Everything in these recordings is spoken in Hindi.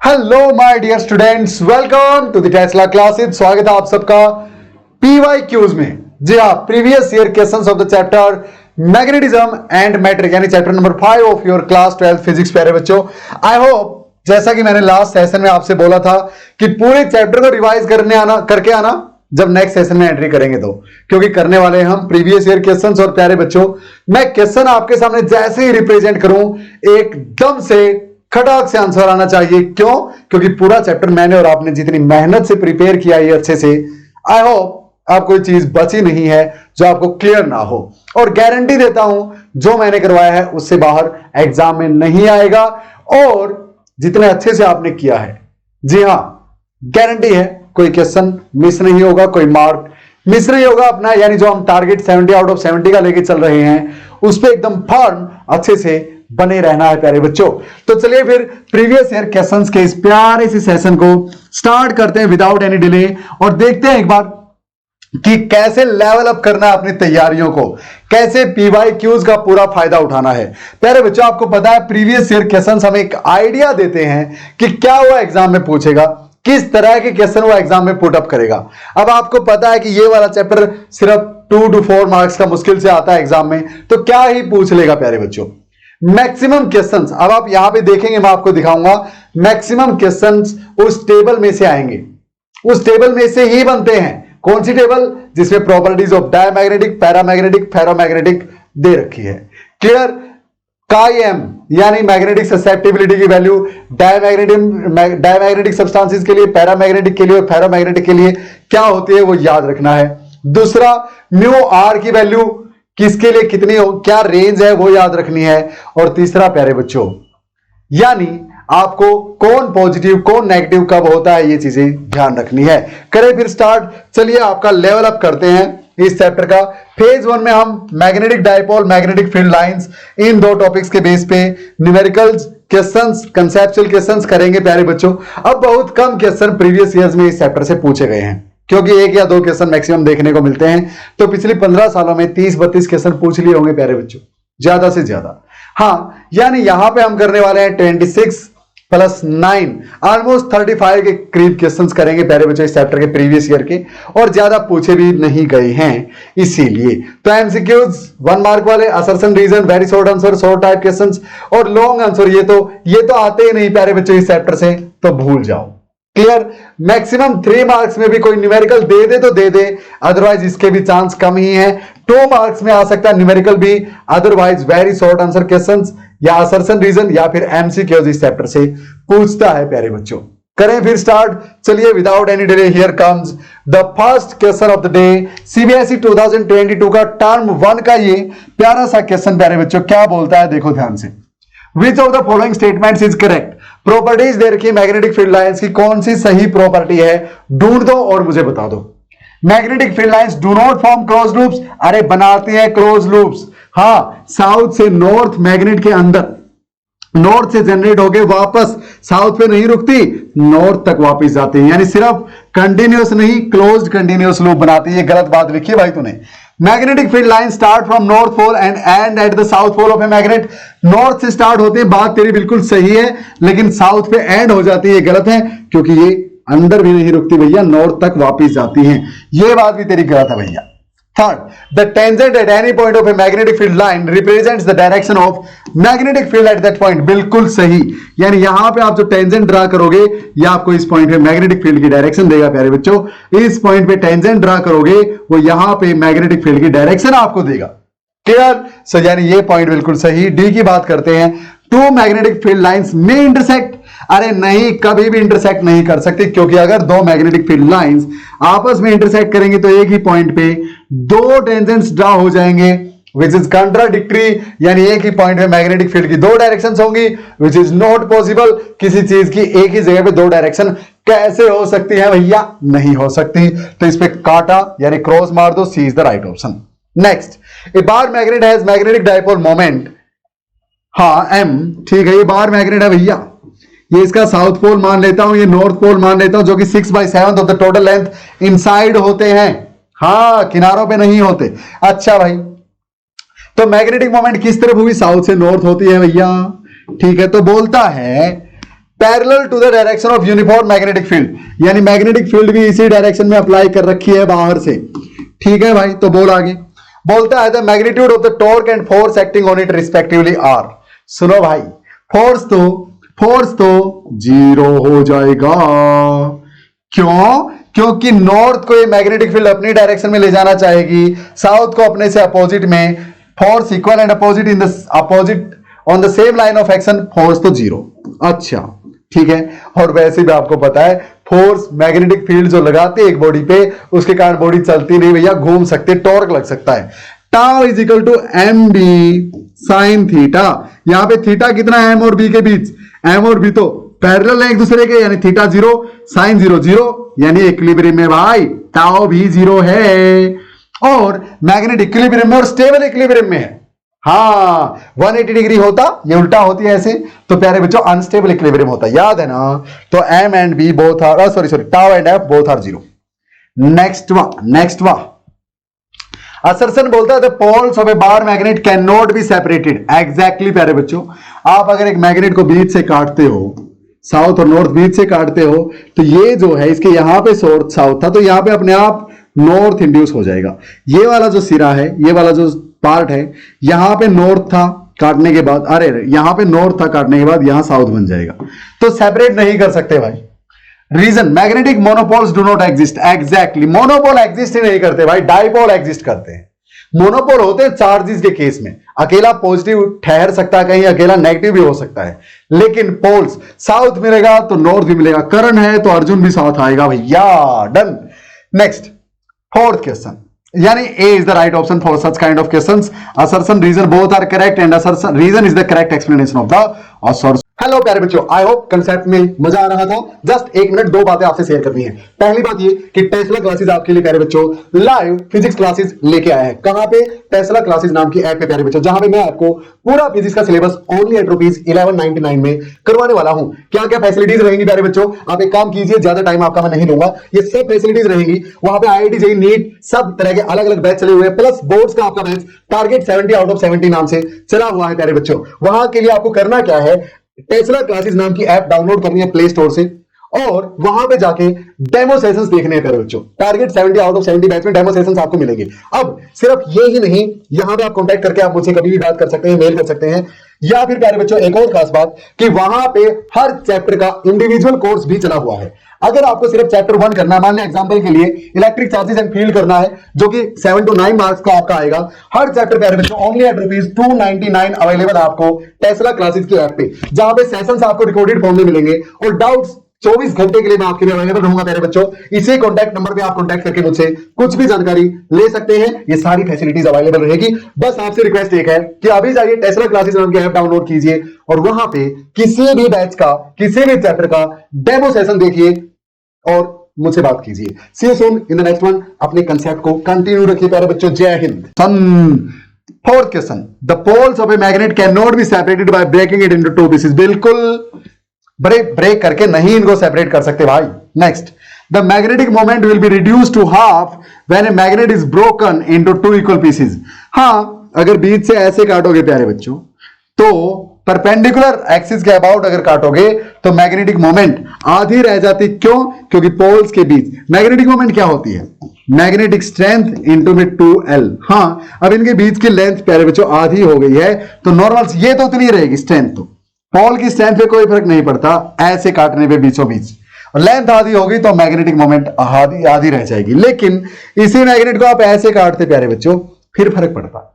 Hello my dear students, welcome to the Tesla classes. स्वागत है आप सबका PYQs में। जी हाँ, previous year questions of the chapter magnetism and matter यानी chapter number 5 of your class 12 physics. प्यारे बच्चों, आई होप जैसा कि मैंने लास्ट सेशन में आपसे बोला था कि पूरे चैप्टर को रिवाइज करके आना जब नेक्स्ट सेशन में एंट्री करेंगे तो, क्योंकि करने वाले हैं हम प्रीवियस ईयर क्वेश्चंस। और प्यारे बच्चों, मैं क्वेश्चन आपके सामने जैसे ही रिप्रेजेंट करूं एकदम से खटाक से आंसर आना चाहिए। क्यों? क्योंकि पूरा चैप्टर मैंने और आपने जितनी मेहनत से प्रिपेयर किया है अच्छे से, आई होप आप कोई चीज बची नहीं है जो आपको क्लियर ना हो। और गारंटी देता हूं जो मैंने करवाया है उससे बाहर एग्जाम में नहीं आएगा। और जितने अच्छे से आपने किया है, जी हां, गारंटी है कोई क्वेश्चन मिस नहीं होगा, कोई मार्क मिस नहीं होगा अपना। यानी जो हम टारगेट 70 आउट ऑफ 70 का लेके चल रहे हैं उस पर एकदम फर्म अच्छे से बने रहना है प्यारे बच्चों। तो चलिए फिर प्रीवियस ईयर क्वेश्चंस के इस प्यारे से सेशन को स्टार्ट करते हैं विदाउट एनी डिले और देखते हैं एक बार कि कैसे लेवल अप करना है अपनी तैयारियों को, कैसे PYQs का पूरा फायदा उठाना है। प्यारे बच्चों, आपको पता है प्रीवियस ईयर क्वेश्चंस हमें एक आइडिया देते हैं कि क्या वो एग्जाम में पूछेगा, किस तरह के क्वेश्चन वो एग्जाम में पुट अप करेगा। अब आपको पता है कि ये वाला चैप्टर सिर्फ 2 to 4 मार्क्स का मुश्किल से आता है एग्जाम में, तो क्या ही पूछ लेगा प्यारे बच्चों। मैक्सिमम क्वेश्चंस अब आप यहां पे देखेंगे, मैं आपको दिखाऊंगा, मैक्सिमम क्वेश्चंस उस टेबल में से आएंगे, उस टेबल में से ही बनते हैं। कौन सी टेबल? जिसमें properties of diamagnetic, paramagnetic, ferromagnetic दे रखी है। क्लियर? काईएम यानी मैग्नेटिक ससेप्टिबिलिटी की वैल्यू डायमैग्नेटिक सब्सटेंसेस के लिए, पैरामैग्नेटिक के लिए और फेरोमैग्नेटिक के लिए क्या होती है वो याद रखना है। दूसरा, म्यू आर की वैल्यू किसके लिए कितनी हो, क्या रेंज है वो याद रखनी है। और तीसरा प्यारे बच्चों, यानी आपको कौन पॉजिटिव कौन नेगेटिव कब होता है ये चीजें ध्यान रखनी है। करें फिर स्टार्ट। चलिए आपका लेवल अप करते हैं इस चैप्टर का। फेज 1 में हम magnetic dipole, magnetic field lines, इन दो टॉपिक्स के बेस पे न्यूमेरिकल्स क्वेश्चंस, कंसेप्चुअल क्वेश्चंस करेंगे प्यारे बच्चों। अब बहुत कम क्वेश्चन प्रीवियस ईयर्स में इस चैप्टर से पूछे गए हैं, क्योंकि 1 या 2 क्वेश्चन मैक्सिमम देखने को मिलते हैं। तो पिछले 15 सालों में 30-32 क्वेश्चन पूछ लिए होंगे प्यारे बच्चों, ज्यादा से ज्यादा। हाँ, यानी यहां पे हम करने वाले हैं 26 + 9 ऑलमोस्ट 35 के करीब क्वेश्चंस करेंगे प्यारे बच्चों इस चैप्टर के प्रीवियस ईयर के, और ज्यादा पूछे भी नहीं गए हैं इसीलिए। तो एमसीक्यूज 1 मार्क वाले, assertion reason, very short answer, short type questions और लॉन्ग आंसर ये तो आते ही नहीं प्यारे बच्चों इस चैप्टर से, तो भूल जाओ। क्लियर? मैक्सिमम 3 मार्क्स में भी कोई न्यूमेरिकल दे दे तो दे दे, अदरवाइज इसके भी चांस कम ही है। 2 मार्क्स में आ सकता है न्यूमेरिकल भी, otherwise very short answer questions या असर्शन रीजन या फिर एमसीक्यूज इस चैप्टर से पूछता है प्यारे बच्चों। करें फिर स्टार्ट। चलिए without any delay, here comes the first question of the day. CBSE 2022 का टर्म 1 का ये प्यारा सा क्वेश्चन प्यारे बच्चों क्या बोलता है, देखो ध्यान से। Which of the following statements is correct? Properties they रखी है मैग्नेटिक फील्ड लाइंस की, कौन सी सही प्रॉपर्टी है ढूंढ दो और मुझे बता दो। Magnetic field lines do not form cross loops, अरे बनाती है क्रॉस लूप्स। हाँ, साउथ से नॉर्थ मैग्नेट के अंदर, नॉर्थ से जनरेट होके वापस साउथ पे नहीं रुकती, नॉर्थ तक वापस जाती है। यानी सिर्फ कंटिन्यूअस नहीं, क्लोज्ड कंटिन्यूअस लूप बनाती है। गलत बात लिखी है भाई तूने। Magnetic field line start from north pole and end at the south pole of a magnet. नॉर्थ से स्टार्ट होते हैं, बात तेरी बिल्कुल सही है, लेकिन साउथ पे एंड हो जाती है, गलत है, क्योंकि ये अंदर भी नहीं रुकती भैया, नॉर्थ तक वापस जाती हैं। ये बात भी तेरी गलत है भैया। Third, the tangent at any point of a magnetic field line represents the direction of magnetic field at that point. बिल्कुल सही, यानी यहां पे आप जो टेंजेंट ड्रा करोगे ये आपको इस पॉइंट पे मैग्नेटिक फील्ड की डायरेक्शन देगा प्यारे बच्चों। इस पॉइंट पे टेंजेंट ड्रा करोगे वो यहां पे मैग्नेटिक फील्ड की डायरेक्शन आपको देगा। क्लियर? सो यानी ये पॉइंट बिल्कुल सही। डी की बात करते हैं। 2 मैग्नेटिक फील्ड लाइंस में इंटरसेक्ट, अरे नहीं, कभी भी इंटरसेक्ट नहीं कर सकती, क्योंकि अगर 2 मैग्नेटिक फील्ड लाइंस आपस में इंटरसेक्ट करेंगे तो एक ही पॉइंट पे 2 टेंजेंट्स ड्रा हो जाएंगे, विच इज कंट्राडिक्टरी। यानी एक ही पॉइंट पे मैग्नेटिक फील्ड की 2 डायरेक्शंस होंगी, विच इज नॉट पॉसिबल। किसी चीज की एक ही जगह पे 2 डायरेक्शन कैसे हो सकती है भैया? नहीं हो सकती। तो इस पे काटा यानी क्रॉस मार दो, C is the right option. Next, a bar magnet has magnetic dipole moment, हाँ m, ठीक है, ये बार मैग्नेट है भैया, ये इसका साउथ पोल मान लेता हूं, ये नॉर्थ पोल मान लेता हूं, जो कि 6/7 of the total length inside होते हैं, हाँ किनारों पे नहीं होते। अच्छा भाई, तो मैग्नेटिक मोमेंट किस तरफ हुई? साउथ से नॉर्थ होती है भैया, ठीक है। तो बोलता है parallel to the direction of uniform magnetic field, यानी मैग्नेटिक फील्ड भी इसी डायरेक्शन में अप्लाई कर रखी है बाहर से। ठीक है भाई, तो बोल आगे। बोलता है the magnitude of the torque and force acting on it respectively are. सुनो भाई, फोर्स तो 0 हो जाएगा। क्यों? क्योंकि नॉर्थ को ये मैग्नेटिक फील्ड अपनी डायरेक्शन में ले जाना चाहेगी, साउथ को अपने से अपोजिट में। Force equal and opposite in the opposite on the same line of action, force तो 0। अच्छा ठीक है। और वैसे भी आपको पता है फोर्स मैग्नेटिक फील्ड जो लगाते हैं एक बॉडी पे, उसके कारण बॉडी चलती नहीं भैया, घूम सकते, टॉर्क लग सकता है। Tau is equal to M B sine theta. यहां पे थीटा कितना है एम और बी के बीच? एम और बी तो पैरेलल है एक दूसरे के, यानी थीटा 0 साइन 0 0, यानी इक्विलिब्रियम में भाई टाउ भी 0 है। और मैग्नेट इक्विलिब्रियम में और स्टेबल इक्विलिब्रियम में है। हाँ 180 डिग्री होता, ये उल्टा होती है ऐसे, तो प्यारे बच्चों अनस्टेबल इक्विलिब्रियम होता, याद है ना। तो M and B both are sorry tau and F both are 0। Next वा असर्शन बोलता है the poles of a bar magnet can not be separated. Exactly प्यारे बच्चों, आप अगर एक मैग्नेट को बीच से काटते हो, साउथ और नॉर्थ बीच से काटते हो, तो ये जो है इसके यहां पे साउथ था, तो यहां पे अपने आप नॉर्थ इंड्यूस हो जाएगा। ये वाला जो सिरा है, ये वाला जो पार्ट है, यहां पे नॉर्थ था काटने के बाद, अरे यहां पे नॉर्थ था काटने के बाद, यहां साउथ बन जाएगा। तो सेपरेट नहीं कर सकते भाई। Reason magnetic monopoles do not exist. Exactly, monopole exist ही नहीं करते भाई, डाइपोल एग्जिस्ट करते हैं। मोनोपोल होते हैं चार्जेस के केस में, अकेला पॉजिटिव ठहर सकता है कहीं, अकेला नेगेटिव भी हो सकता है। लेकिन पोल्स साउथ मिलेगा तो नॉर्थ भी मिलेगा, करण है तो अर्जुन भी साउथ आएगा भैया। डन। नेक्स्ट फोर्थ क्वेश्चन, यानी A is the right option for such kind of questions. Assertion reason both are correct and assertion reason is the correct explanation of the assertion. Hello प्यारे बच्चों, आई होप कंसेप्ट में मजा आ रहा था। जस्ट 1 मिनट 2 बातें आपसे शेयर करनी है। पहली बात ये कि टेस्ला क्लासेस आपके लिए प्यारे बच्चों लाइव फिजिक्स क्लासेस लेके आए हैं। कहां पे? टेस्ला क्लासेस नाम की ऐप पे प्यारे बच्चों, जहां पे मैं आपको पूरा फिजिक्स का सिलेबस ओनली एट ₹1199 में करवाने वाला हूं। क्या क्या फैसिलिटीज रहेंगी प्यारे बच्चों? आप एक काम कीजिए, ज्यादा टाइम आपका मैं नहीं लूंगा, ये सब फैसिलिटीज रहेंगी। वहां पे IIT JEE नीट सब तरह के अलग अलग बैच चले हुए हैं, प्लस बोर्ड्स का आपका बैच टारगेट 70 आउट ऑफ 70 नाम से चला हुआ है प्यारे बच्चों। वहां के लिए आपको करना क्या है, टेस्ला क्लासेस नाम की ऐप डाउनलोड करनी है प्ले स्टोर से, और वहां पे जाके डेमो सेशंस देखने हैं प्यारे बच्चों। टारगेट 70 आउट ऑफ 70 बैच में डेमो सेशंस आपको मिलेंगे। अब सिर्फ ये ही नहीं, यहां पे आप कांटेक्ट करके आप मुझसे कभी भी बात कर सकते हैं, मेल कर सकते हैं, या फिर प्यारे बच्चों एक और खास बात कि वहां पे हर चैप्टर का इंडिविजुअल कोर्स भी चला हुआ है। अगर आपको सिर्फ चैप्टर 1 करना है, मान लें एग्जांपल के लिए इलेक्ट्रिक चार्जेस एंड फील्ड करना है, जो कि 7 to 9 मार्क्स का आपका आएगा, हर चैप्टर प्यारे बच्चों ओनली एट ₹299 अवेलेबल आपको टेस्ला क्लासेस की ऐप पे, जहां पे सेशंस आपको रिकॉर्डेड फॉर्म में मिलेंगे और डाउट्स 24 घंटे के लिए मैं आपके लिए अवेलेबल रहूंगा प्यारे बच्चों। इसी कॉन्टैक्ट नंबर पे आप कॉन्टैक्ट करके मुझसे कुछ भी जानकारी ले सकते हैं। ये सारी फैसिलिटीज अवेलेबल रहेगी। बस आपसे रिक्वेस्ट एक है कि अभी जाइए टेस्ला क्लासेस नाम की ऐप डाउनलोड कीजिए और वहां पे किसी भी बैच का, किसी भी चैप्टर का डेमो सेशन देखिए और मुझसे बात कीजिए। See you soon in the next one. अपने कंसेप्ट को कंटिन्यू रखिए प्यारे बच्चों। जय Hind. Fourth question, the poles of a magnet can not be separated by breaking it into 2 pieces. बिल्कुल ब्रेक करके नहीं इनको सेपरेट कर सकते भाई। Next, the magnetic moment will be reduce to half when a magnet is broken into 2 equal pieces. हाँ, अगर बीच से ऐसे काटोगे प्यारे बच्चों, तो परपेंडिकुलर एक्सिस के अबाउट अगर काटोगे तो मैग्नेटिक मोमेंट आधी रह जाती। क्यों? क्योंकि पोल्स के बीच मैग्नेटिक मोमेंट क्या होती है? मैग्नेटिक स्ट्रेंथ इंटू में 2L। हाँ, अब इनके बीच की लेंथ प्यारे बच्चों आधी हो गई है, तो नॉर्मल ये तो उतनी रहेगी स्ट्रेंथ। तो पोल की स्ट्रेंथ पे कोई फर्क नहीं पड़ता ऐसे काटने पे बीचों बीच, और लेंथ आधी होगी तो मैग्नेटिक मोमेंट आधी रह जाएगी। लेकिन इसी मैग्नेट को आप ऐसे काटते प्यारे बच्चों, फिर फर्क पड़ता।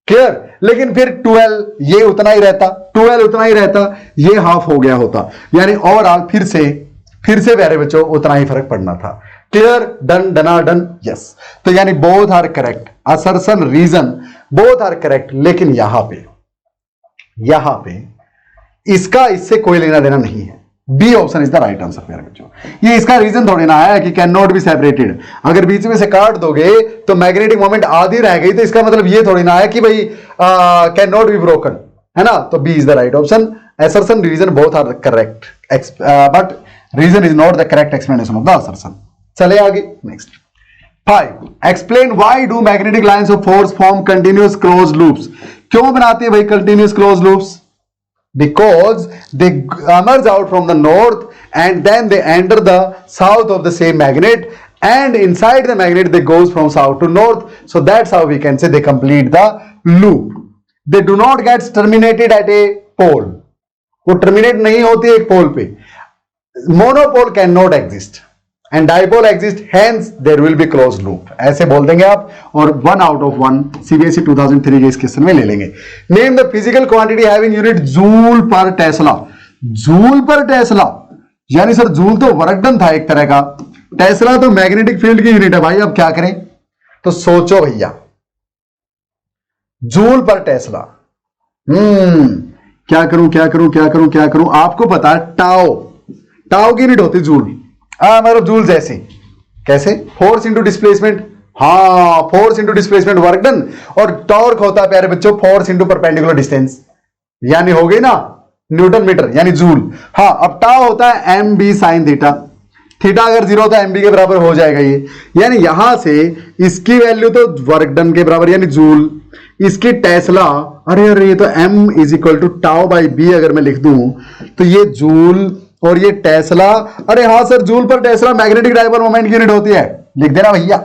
क्लियर? लेकिन फिर 2L ये उतना ही रहता, 2L उतना ही रहता, ये हाफ हो गया होता, यानी ओवरऑल फिर से प्यारे बच्चों उतना ही फर्क पड़ना था। क्लियर? डन डना डन। यस, तो यानी both are correct, assertion reason both are correct. लेकिन यहां पे इसका इससे कोई लेना देना नहीं है। B option is the right answer प्यारे बच्चों। ये इसका रीजन थोड़ी ना है कि कैन नॉट बी सेपरेटेड। अगर बीच में से काट दोगे तो मैग्नेटिक मोमेंट आधी रह गई, तो इसका मतलब ये थोड़ी ना है कि भाई कैन नॉट बी ब्रोकन, है ना। तो B is the right option. Assertion reason both are correct, but reason is not the correct explanation of the assertion. चले आगे। Next 5, explain why do magnetic lines of force form continuous close loops. क्यों बनाते हैं भाई continuous close loops? because they emerge out from the north and then they enter the south of the same magnet, and inside the magnet they goes from south to north. So that's how we can say they complete the loop. They do not get terminated at a pole. वो terminate नहीं होती एक पोल पे. Monopole cannot exist and dipole exist, hence there will be closed loop. ऐसे बोल देंगे आप और 1 out of 1 CBSE 2003 के इस क्वेश्चन में ले लेंगे. Name the physical quantity having unit joule पर टेस्ला. जूल पर टेस्ला यानी सर जूल तो वर्क डन था एक तरह का, टेस्ला तो मैग्नेटिक फील्ड की यूनिट है भाई. अब क्या करें, तो सोचो भैया, जूल पर टेस्ला. क्या करूं क्या करूं क्या करूं क्या करूं. आपको पता है टाओ, टाओ की यूनिट होती जूल. मतलब जूल जैसे कैसे, फोर्स इंटू डिस्प्लेसमेंट. हाँ, force into displacement work done. और टॉर्क होता है प्यारे बच्चों फोर्स इंटू परपेंडिकुलर डिस्टेंस, यानी हो गई ना न्यूटन मीटर यानी जूल. हाँ, अब टाओ होता है M B sine theta. Theta अगर 0 होता है एम बी के बराबर हो जाएगा ये. यानी यहां से इसकी वैल्यू तो वर्क डन के बराबर यानी जूल, इसकी टेस्ला, अरे अरे ये तो m is equal to tau by B अगर मैं लिख दूं तो ये जूल और ये टेस्ला. अरे हाँ सर, जूल पर टेस्ला मैग्नेटिक डाइपोल मोमेंट की यूनिट होती है. लिख देना भैया,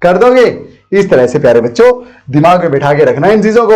कर दोगे. इस तरह से प्यारे बच्चों दिमाग में बिठा के रखना इन चीजों को.